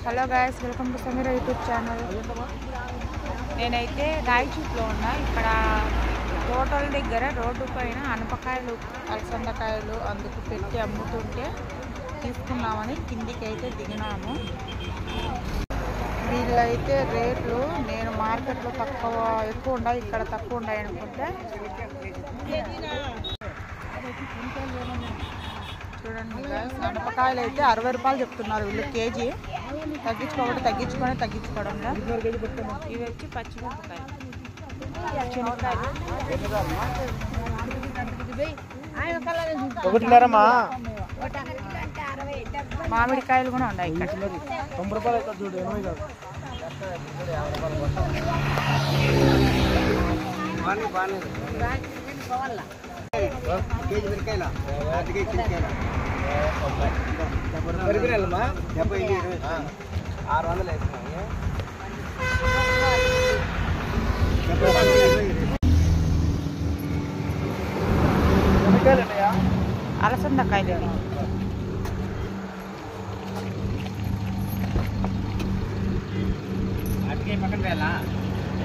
Hello guys, welcome to Samira YouTube channel. నేనైతే రాయచూట్లో ఉన్నా. ఇక్కడ హోటల్ దగ్గర రోడ్డు పైన అనపకాయలు, అలసందకాయలు అందుకు పెట్టి అమ్ముతుంటే తీసుకున్నామని కిందికి అయితే దిగినాము. వీళ్ళైతే రేట్లు నేను మార్కెట్లో ఎక్కువ ఉన్నాయి, ఇక్కడ తక్కువ ఉన్నాయి అనుకుంటే చూడండి గైస్, అనపకాయలు అయితే 60 రూపాయలు చెప్తున్నారు వీళ్ళు కేజీ. తగ్గించుకోవడం. ఇవి వచ్చి పచ్చిమిరపకాయలు, మామిడికాయలు కూడా ఉన్నాయి ఇక్కడ. అలసందకాయలు ఇవి.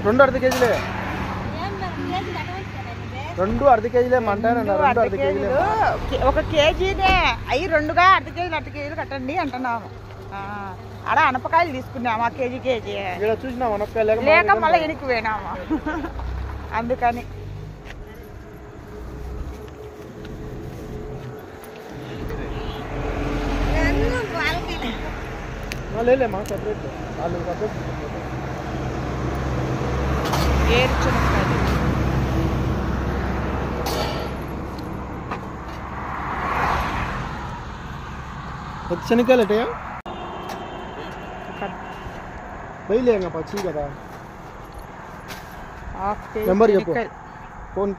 రెండు అర్ధ కేజీలే, రెండు అర్ధ కేజీలే ఒక కేజీనే అవి రెండుగా అర్ధ కేజీలు కట్టండి అంటున్నాము. ఆడ అనపకాయలు తీసుకున్నాము కేజీ చూసినాం లేక మళ్ళీ వెనక్కి పోయినాము అందుకని. లేలేమా సపరేట్ ఏరుచునక్కాయలు, శనక్కాయలు అట్టయా బయలుదేరంగా పచ్చి కదా. నెంబర్ చెప్పు, ఫోన్